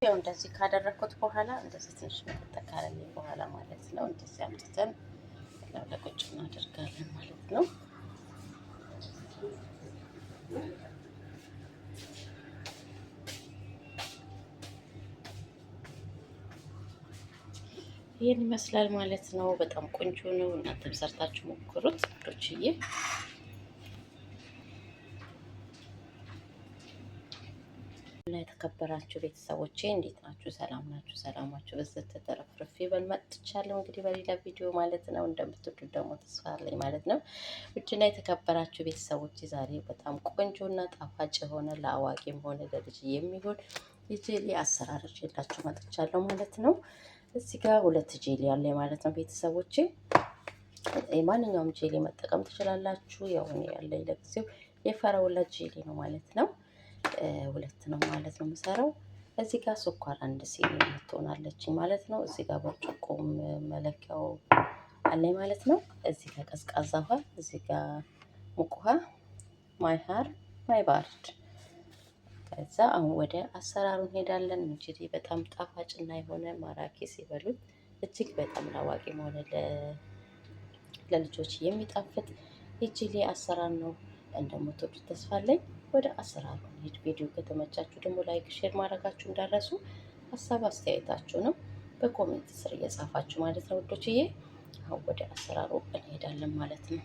ያው እንደዚህ ካደረኩት በኋላ እንደዚህ ትንሽ መጠቃለልኝ በኋላ ማለት ነው እንደዚህ አምጥተን ለቁጭ እናደርጋለን ማለት ነው። ይሄን ይመስላል ማለት ነው። በጣም ቆንጆ ነው። እናንተም ሰርታችሁ ሞክሩት ዶችዬ። እና የተከበራችሁ ቤተሰቦቼ እንዴት ናችሁ? ሰላም ናችሁ? ሰላማችሁ በዘት ተረፍርፍ ይበል። መጥቻለሁ እንግዲህ በሌላ ቪዲዮ ማለት ነው። እንደምትወዱት ደግሞ ተስፋ አለኝ ማለት ነው። ውድና የተከበራችሁ ቤተሰቦቼ ዛሬ በጣም ቆንጆና ጣፋጭ የሆነ ለአዋቂም ሆነ ለልጅ የሚሆን የጄሊ አሰራር ይዤላችሁ መጥቻለሁ ማለት ነው። እዚህ ጋር 2 ጄሊ አለ ማለት ነው ቤተሰቦቼ። ማንኛውም ጄሊ መጠቀም ትችላላችሁ። ያው እኔ ያለኝ ለጊዜው የፈራውላ ጄሊ ነው ማለት ነው። 2 ነው ማለት ነው የምሰራው። እዚህ ጋር ስኳር 1 ሲኒ ትሆናለች ማለት ነው። እዚህ ጋር ብርጭቆም መለኪያው አለኝ ማለት ነው። እዚህ ጋር ቀዝቃዛ ውሃ፣ እዚህ ጋር ሙቅ ውሃ፣ ማይሃር ማይባርድ። ከዛ አሁን ወደ አሰራሩ እንሄዳለን። እንግዲህ በጣም ጣፋጭና የሆነ ማራኪ ሲበሉት እጅግ በጣም ለአዋቂም ሆነ ለልጆች የሚጣፍጥ የጄሊ አሰራር ነው። እንደምትወዱት ተስፋ አለኝ። ወደ አሰራሩ እንሂድ። ቪዲዮ ከተመቻችሁ ደግሞ ላይክ፣ ሼር ማድረጋችሁ እንዳረሱ። ሀሳብ አስተያየታችሁ ነው በኮሜንት ስር እየጻፋችሁ ማለት ነው ውዶችዬ። አሁን ወደ አሰራሩ እንሄዳለን ማለት ነው።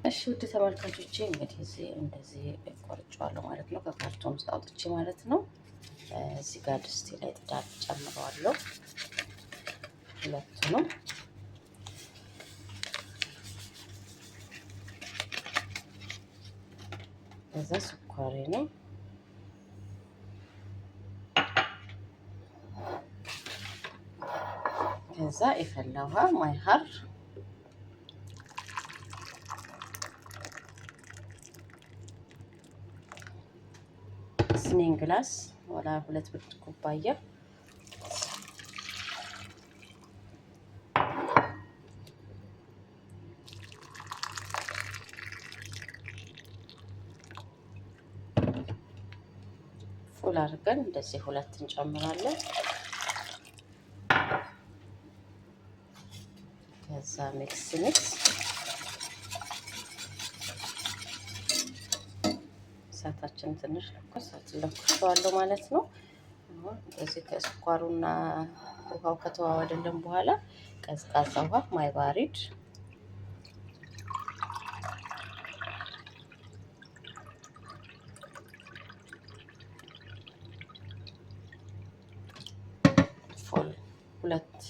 እሺ ውድ ተመልካቾቼ እንግዲህ እንደዚህ ቆርጬዋለሁ ማለት ነው። ከካርቶን ውስጥ አውጥቼ ማለት ነው። እዚህ ጋር ድስቴ ላይ ጥዳት ጨምረዋለሁ። 2 ነው። ከዛ ስኳሬ ነው። ከዛ የፈላ ውሃ ማይሃር፣ ስኒን ግላስ ወላ 2 ብርጭቆ ኩባያ፣ ፉል አድርገን እንደዚህ 2 እንጨምራለን። ከዛ ሚክስ እሳታችን ትንሽ ለኩሰዋለሁ ማለት ነው። አሁን እንደዚህ ከስኳሩና ውሃው ከተዋወደልን በኋላ ቀዝቃዛ ውሃ ማይባሪድ፣ ፉል 2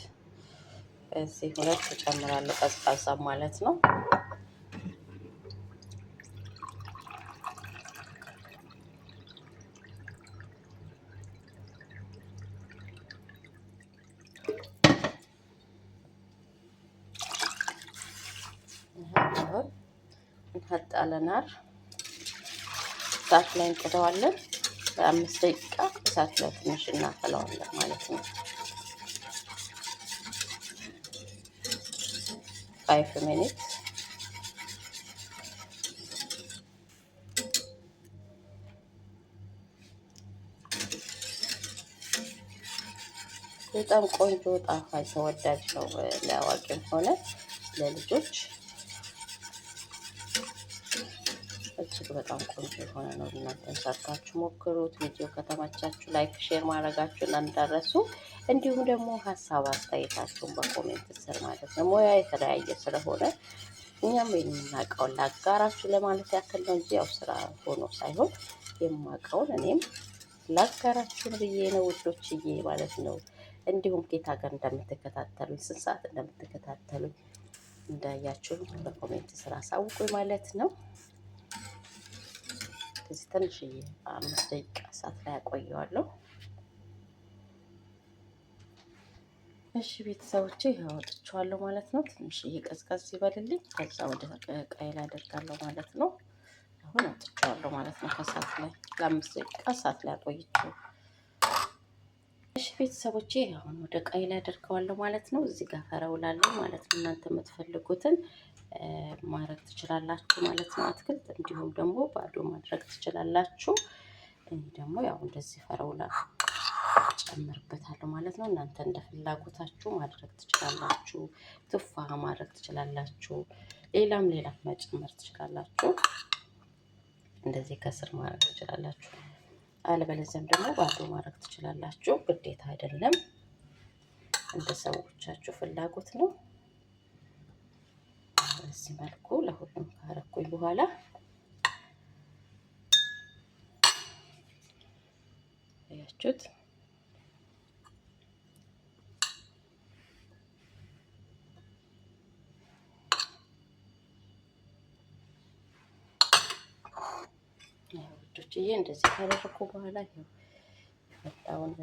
እዚህ 2 እጨምራለሁ ቀዝቃዛ ማለት ነው። እንሀጣለናል። እሳት ላይ እንጥደዋለን። ለ5 ደቂቃ እሳት ላይ ትንሽ እናፈላዋለን ማለት ነው። 5 ሚኒት በጣም ቆንጆ ጣፋጭ ተወዳጅ ነው ለአዋቂም ሆነ ለልጆች። እጅግ በጣም ቆንጆ የሆነ ነው። እናንተም ሰርታችሁ ሞክሩት። ቪዲዮ ከተመቻችሁ ላይክ፣ ሼር ማድረጋችሁን እንዳትረሱ። እንዲሁም ደግሞ ሀሳብ አስተያየታችሁን በኮሜንት ስር ማለት ነው። ሙያ የተለያየ ስለሆነ እኛም የምናውቀውን ላጋራችሁ ለማለት ያክል ነው እንጂ ያው ስራ ሆኖ ሳይሆን የማውቀውን እኔም ላጋራችሁ ብዬ ነው ውዶችዬ ማለት ነው። እንዲሁም ጌታ ጋር እንደምትከታተሉ ስንት ሰዓት እንደምትከታተሉ እንዳያችሁ በኮሜንት ስራ አሳውቁኝ ማለት ነው። እዚህ ትንሽዬ 5 ደቂቃ እሳት ላይ አቆየዋለሁ። እሺ ቤተሰቦቼ ያወጥቻለሁ ማለት ነው። ትንሽዬ ቀዝቀዝ ይበልልኝ። ከዛ ወደ ቀይ ላይ አደርጋለሁ ማለት ነው። አሁን አውጥቻለሁ ማለት ነው ከእሳት ላይ ለ5 ደቂቃ እሳት ላይ አቆይቼው። እሺ ቤተሰቦቼ አሁን ወደ ቀይ ላይ አደርገዋለሁ ማለት ነው። እዚህ ጋር ፈረውላለሁ ማለት ነው። እናንተ የምትፈልጉትን ማድረግ ትችላላችሁ ማለት ነው። አትክልት እንዲሁም ደግሞ ባዶ ማድረግ ትችላላችሁ። እኔ ደግሞ ያው እንደዚህ ፈረውላ ጨምርበታለሁ ማለት ነው። እናንተ እንደ ፍላጎታችሁ ማድረግ ትችላላችሁ። ቱፋሃ ማድረግ ትችላላችሁ። ሌላም መጨመር ትችላላችሁ። እንደዚህ ከስር ማድረግ ትችላላችሁ። አለበለዚያም ደግሞ ባዶ ማድረግ ትችላላችሁ። ግዴታ አይደለም፣ እንደ ሰዎቻችሁ ፍላጎት ነው። በዚህ መልኩ ለሁሉም ካረኩኝ በኋላ ያያችሁት ውዶችዬ፣ እንደዚህ ካደረኩ በኋላ ይሄው የፈላውን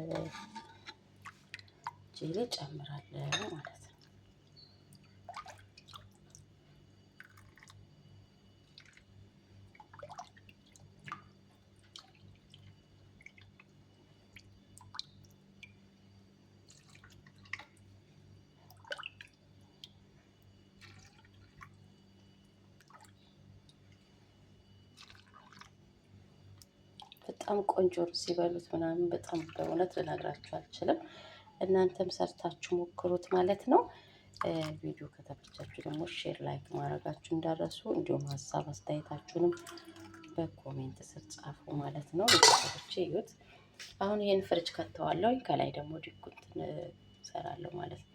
ጄሊ ጨምራለሁ ማለት ነው። በጣም ቆንጆ ሲበሉት ምናምን በጣም በእውነት ልነግራችሁ አልችልም። እናንተም ሰርታችሁ ሞክሩት ማለት ነው። ቪዲዮ ከተመቻችሁ ደግሞ ሼር፣ ላይክ ማድረጋችሁ እንዳረሱ፣ እንዲሁም ሀሳብ አስተያየታችሁንም በኮሜንት ስር ጻፉ ማለት ነው። ቤተሰቦቼ እዩት። አሁን ይሄን ፍሪጅ ከተዋለሁ። ከላይ ደግሞ ዲኩንትን እሰራለሁ ማለት ነው።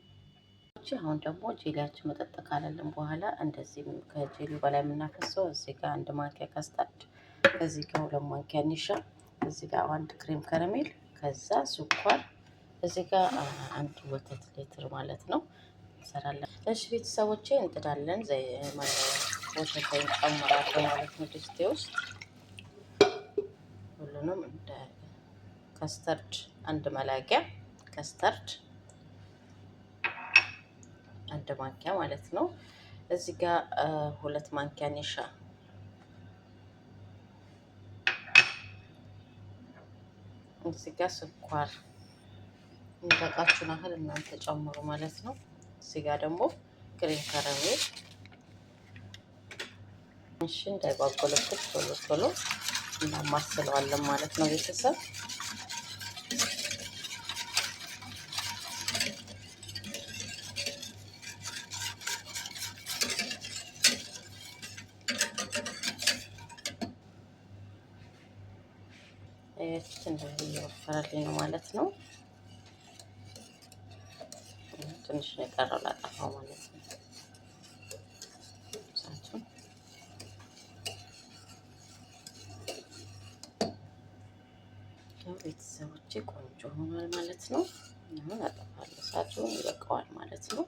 አሁን ደግሞ ጄሊያችን መጠጥ ካለልን በኋላ እንደዚህ ከጄሊ በላይ የምናፈሰው እዚህ ጋር 1 ማንኪያ ካስታርድ፣ እዚህ ጋር 2 ማንኪያ ኒሻ፣ እዚህ ጋር 1 ክሬም ከረሜል፣ ከዛ ስኳር፣ እዚህ ጋር 1 ወተት ሊትር ማለት ነው እንሰራለን። እሺ ቤተሰቦቼ እንጥዳለን። ወተት እንጨምራለሁ ማለት ነው ድስቴ ውስጥ ሁሉንም እንደ ከስተርድ 1 መላጊያ ከስተርድ 1 ማንኪያ ማለት ነው። እዚህ ጋር 2 ማንኪያ ኒሻ፣ እዚህ ጋር ስኳር የሚበቃችሁን ያህል እናንተ ጨምሩ ማለት ነው። እዚህ ጋር ደግሞ ክሬም ከረሜል። እሺ እንዳይጓጉልብን ቶሎ ቶሎ እናማስለዋለን ማለት ነው ቤተሰብ። እንደዚህ እየወፈረልኝ ነው ማለት ነው። ትንሽ ነው የቀረው ላጠፋው ማለት ነው። ቤተሰቦቼ ቆንጆ ሆኗል ማለት ነው። አሁን አጠፋለሁ። እሳቱን ይበቃዋል ማለት ነው።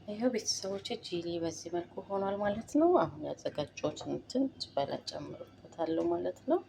ይሄው ቤተሰቦቼ ጄሊ በዚህ መልኩ ሆኗል ማለት ነው። አሁን ያዘጋጀሁትን እንትን በላ ጨምሩበታለሁ ማለት ነው።